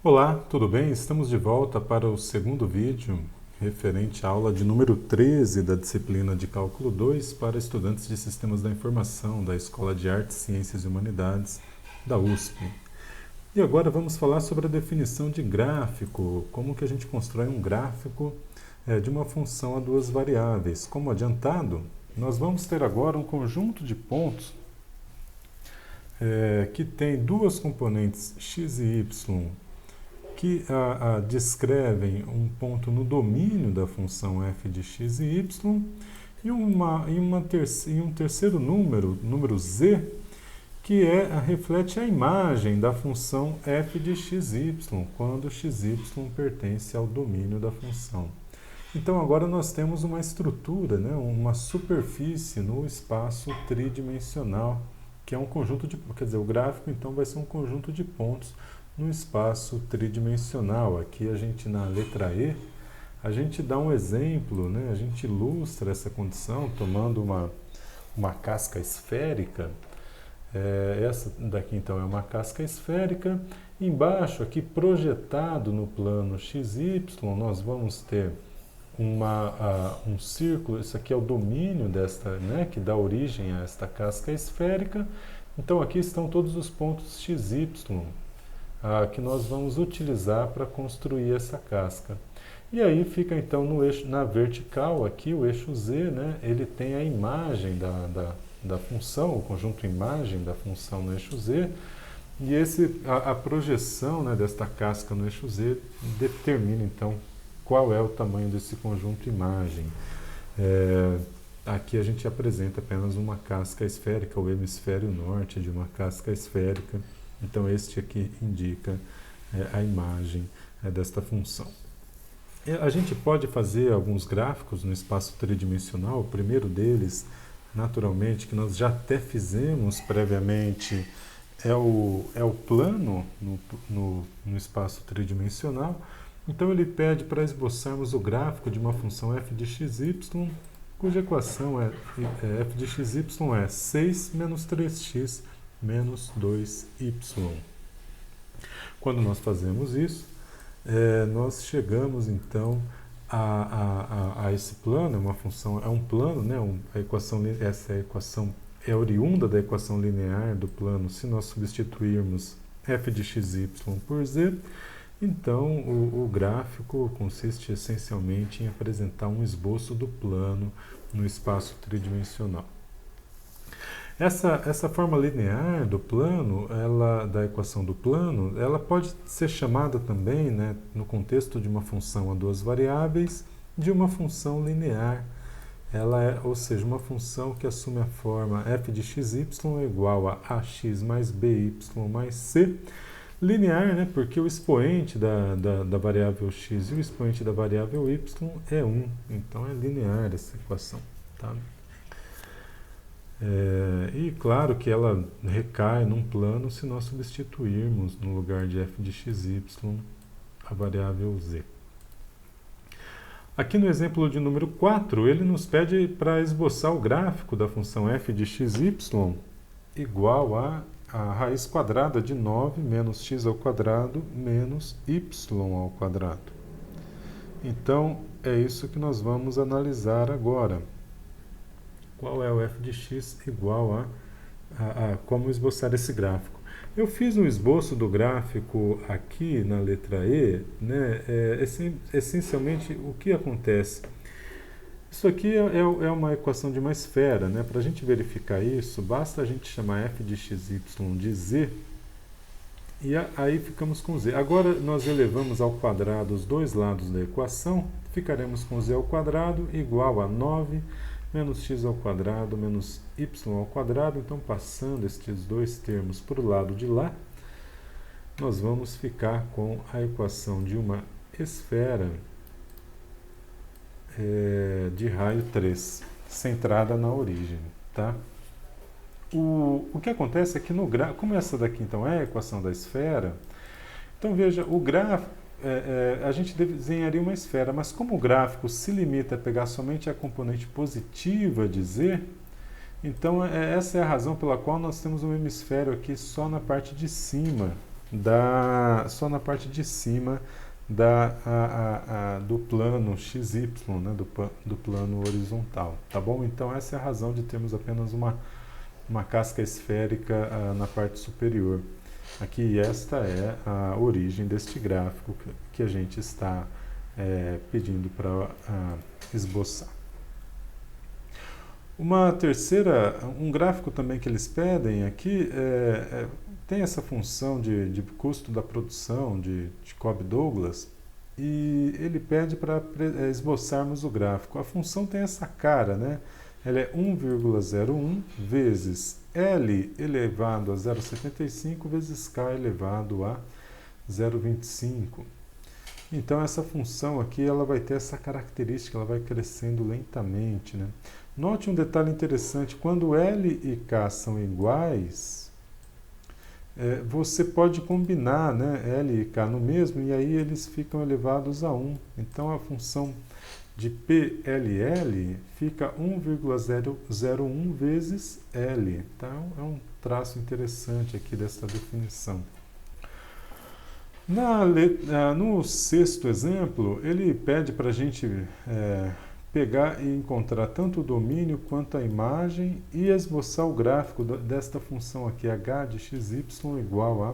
Olá, tudo bem? Estamos de volta para o segundo vídeo referente à aula de número 13 da disciplina de Cálculo 2 para estudantes de Sistemas da Informação da Escola de Artes, Ciências e Humanidades da USP. E agora vamos falar sobre a definição de gráfico, como que a gente constrói um gráfico de uma função a duas variáveis. Como adiantado, nós vamos ter agora um conjunto de pontos que tem duas componentes x e y que descrevem um ponto no domínio da função f de x e y e um terceiro número z, que reflete a imagem da função f de xy, quando xy pertence ao domínio da função. Então agora nós temos uma estrutura, né, uma superfície no espaço tridimensional, que é um conjunto de, quer dizer, o gráfico então vai ser um conjunto de pontos no espaço tridimensional. Aqui a gente, na letra E, a gente dá um exemplo, né? A gente ilustra essa condição tomando uma casca esférica. Essa daqui então é uma casca esférica. Embaixo, aqui projetado no plano XY, nós vamos ter um círculo. Isso aqui é o domínio desta, né, que dá origem a esta casca esférica. Então aqui estão todos os pontos XY que nós vamos utilizar para construir essa casca. E aí fica então no eixo, na vertical aqui, o eixo Z, né, ele tem a imagem da função, o conjunto imagem da função no eixo Z, e a projeção, né, desta casca no eixo Z determina então qual é o tamanho desse conjunto imagem. Aqui a gente apresenta apenas uma casca esférica, o hemisfério norte de uma casca esférica. Então este aqui indica a imagem desta função. A gente pode fazer alguns gráficos no espaço tridimensional. O primeiro deles, naturalmente, que nós já até fizemos previamente, é o plano no espaço tridimensional. Então ele pede para esboçarmos o gráfico de uma função f de xy, cuja equação f de xy é 6 menos 3x menos 2y. Quando nós fazemos isso, nós chegamos então a esse plano. Uma função é um plano, né? Essa equação é oriunda da equação linear do plano. Se nós substituirmos f de xy por z, então o gráfico consiste essencialmente em apresentar um esboço do plano no espaço tridimensional. Essa forma linear do plano, da equação do plano, ela pode ser chamada também, né, no contexto de uma função a duas variáveis, de uma função linear. Ou seja, uma função que assume a forma f de xy é igual a ax mais by mais c. Linear, né, porque o expoente da variável x e o expoente da variável y é 1. Então é linear essa equação. Tá? E claro que ela recai num plano se nós substituirmos no lugar de f de xy a variável z. Aqui no exemplo de número 4, ele nos pede para esboçar o gráfico da função f de xy igual a raiz quadrada de 9 menos x ao quadrado menos y ao quadrado. Então é isso que nós vamos analisar agora. Qual é o f de x igual a como esboçar esse gráfico. Eu fiz um esboço do gráfico aqui na letra E, né? Essencialmente, o que acontece? Isso aqui é uma equação de uma esfera, né? Para a gente verificar isso, basta a gente chamar f de xy de z, e aí ficamos com z. Agora nós elevamos ao quadrado os dois lados da equação, ficaremos com z ao quadrado igual a 9 menos x ao quadrado menos y ao quadrado. Então, passando estes dois termos para o lado de lá, nós vamos ficar com a equação de uma esfera de raio 3, centrada na origem. Tá? O que acontece é que no gráfico, como essa daqui então é a equação da esfera, então veja, o gráfico, a gente desenharia uma esfera, mas como o gráfico se limita a pegar somente a componente positiva de z, então essa é a razão pela qual nós temos um hemisfério aqui só na parte de cima só na parte de cima do plano XY, né, do plano horizontal, tá bom? Então essa é a razão de termos apenas uma casca esférica na parte superior. Aqui esta é a origem deste gráfico que a gente está pedindo para esboçar. Um gráfico também que eles pedem aqui tem essa função de custo da produção de Cobb-Douglas, e ele pede para esboçarmos o gráfico. A função tem essa cara, né? Ela é 1,01 vezes L elevado a 0,75 vezes K elevado a 0,25. Então essa função aqui ela vai ter essa característica, ela vai crescendo lentamente, né? Note um detalhe interessante: quando L e K são iguais, você pode combinar, né, L e K no mesmo, e aí eles ficam elevados a 1. Então a função de PLL fica 1,001 vezes L. Então é um traço interessante aqui dessa definição. No sexto exemplo, ele pede para a gente pegar e encontrar tanto o domínio quanto a imagem e esboçar o gráfico desta função aqui, h de xy igual a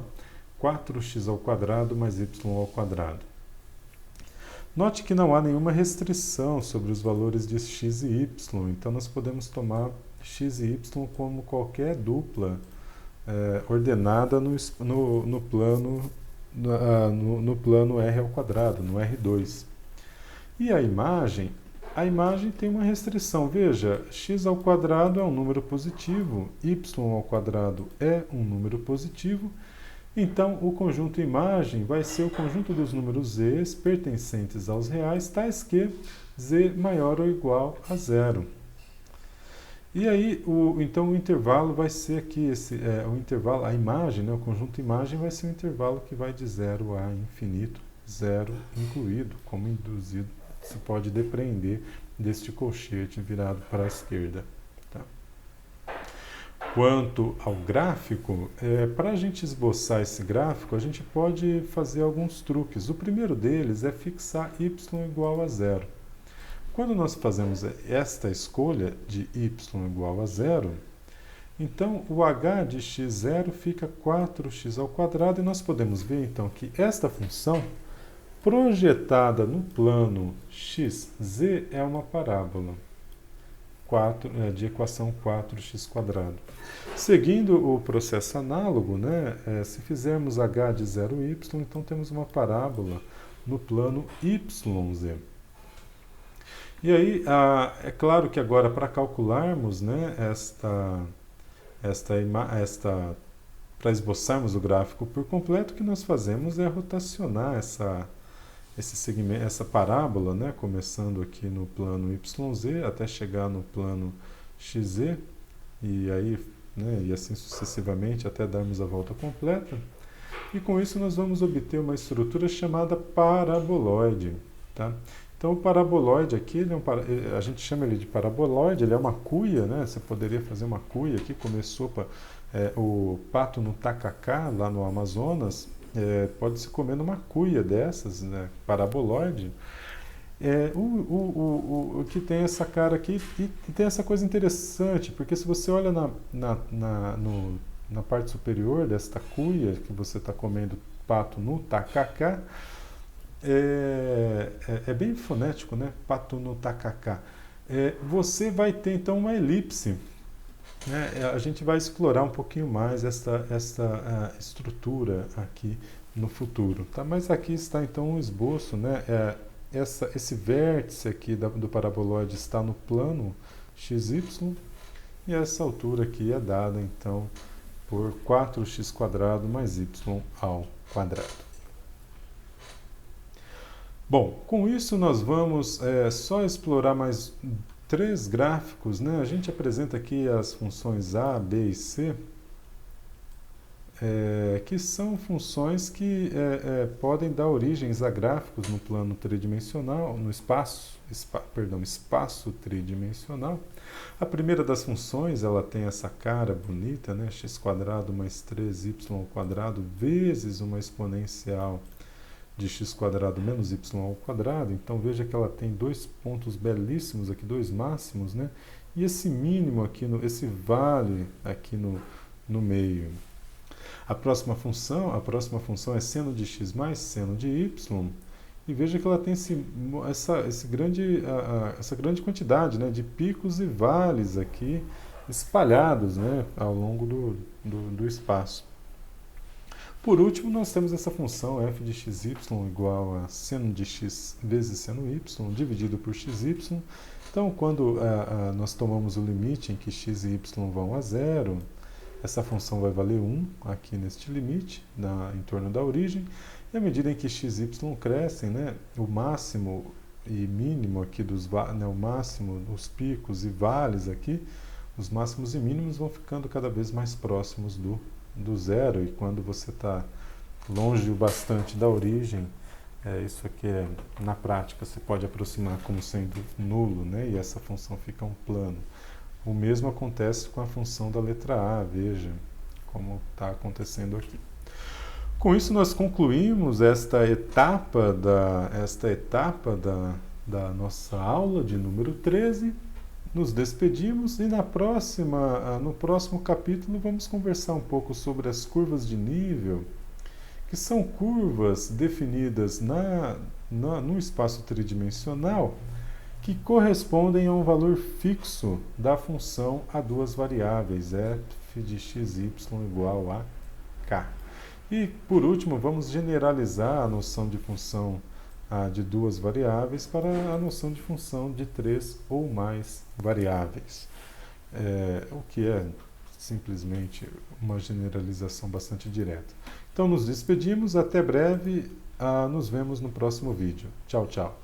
4x² mais y². Note que não há nenhuma restrição sobre os valores de x e y, então nós podemos tomar x e y como qualquer dupla ordenada no plano R², no R2. E a imagem tem uma restrição. Veja, x² é um número positivo, y² é um número positivo, então o conjunto imagem vai ser o conjunto dos números z pertencentes aos reais, tais que z maior ou igual a 0. E aí, então o intervalo vai ser aqui, o intervalo, a imagem, né, o conjunto imagem vai ser um intervalo que vai de 0 a infinito, 0 incluído, como induzido, se pode depreender deste colchete virado para a esquerda. Tá? Quanto ao gráfico, para a gente esboçar esse gráfico, a gente pode fazer alguns truques. O primeiro deles é fixar y igual a 0. Quando nós fazemos esta escolha de y igual a 0, então o h de x0 fica 4x², e nós podemos ver então que esta função projetada no plano xz é uma parábola de equação 4x². Seguindo o processo análogo, né, se fizermos h de 0y, então temos uma parábola no plano yz. E aí, é claro que agora para calcularmos, né, para esboçarmos o gráfico por completo, o que nós fazemos é rotacionar essa parábola, né, começando aqui no plano yz até chegar no plano xz, e aí, né, e assim sucessivamente até darmos a volta completa. E com isso nós vamos obter uma estrutura chamada paraboloide. Tá? Então o paraboloide aqui, a gente chama ele de paraboloide, ele é uma cuia, né? Você poderia fazer uma cuia aqui, começou o pato no tacacá, lá no Amazonas, pode se comer numa cuia dessas, né? Paraboloide. O que tem essa cara aqui, e tem essa coisa interessante, porque se você olha na parte superior desta cuia, que você está comendo pato no tacacá, é bem fonético, né? Pato no tacacá. Você vai ter então uma elipse. A gente vai explorar um pouquinho mais esta estrutura aqui no futuro. Tá? Mas aqui está então um esboço, né? Esse vértice aqui do paraboloide está no plano xy, e essa altura aqui é dada então por 4x² mais y². Bom, com isso nós vamos só explorar mais 3 gráficos, né? A gente apresenta aqui as funções A, B e C que são funções que podem dar origens a gráficos no plano tridimensional, no espaço tridimensional. A primeira das funções, ela tem essa cara bonita, né? x² mais 3y² vezes uma exponencial de x² menos y². Então veja que ela tem dois pontos belíssimos aqui, dois máximos, né? E esse mínimo aqui, esse vale aqui no meio. A próxima função é seno de x mais seno de y, e veja que ela tem essa grande quantidade, né, de picos e vales aqui espalhados, né, ao longo do espaço. Por último, nós temos essa função f de xy igual a seno de x vezes seno y dividido por xy. Então, quando nós tomamos o limite em que x e y vão a zero, essa função vai valer 1 aqui neste limite, em torno da origem, e à medida em que x e y crescem, né, o máximo e mínimo aqui o máximo dos picos e vales aqui, os máximos e mínimos vão ficando cada vez mais próximos do zero, e quando você está longe o bastante da origem, isso aqui na prática você pode aproximar como sendo nulo, né, e essa função fica um plano. O mesmo acontece com a função da letra A, veja como está acontecendo aqui. Com isso nós concluímos esta etapa da nossa aula de número 13, nos despedimos e no próximo capítulo vamos conversar um pouco sobre as curvas de nível, que são curvas definidas no espaço tridimensional, que correspondem a um valor fixo da função a duas variáveis, f de xy igual a k. E, por último, vamos generalizar a noção de função de duas variáveis para a noção de função de 3 ou mais variáveis, o que é simplesmente uma generalização bastante direta. Então, nos despedimos, até breve, nos vemos no próximo vídeo. Tchau, tchau.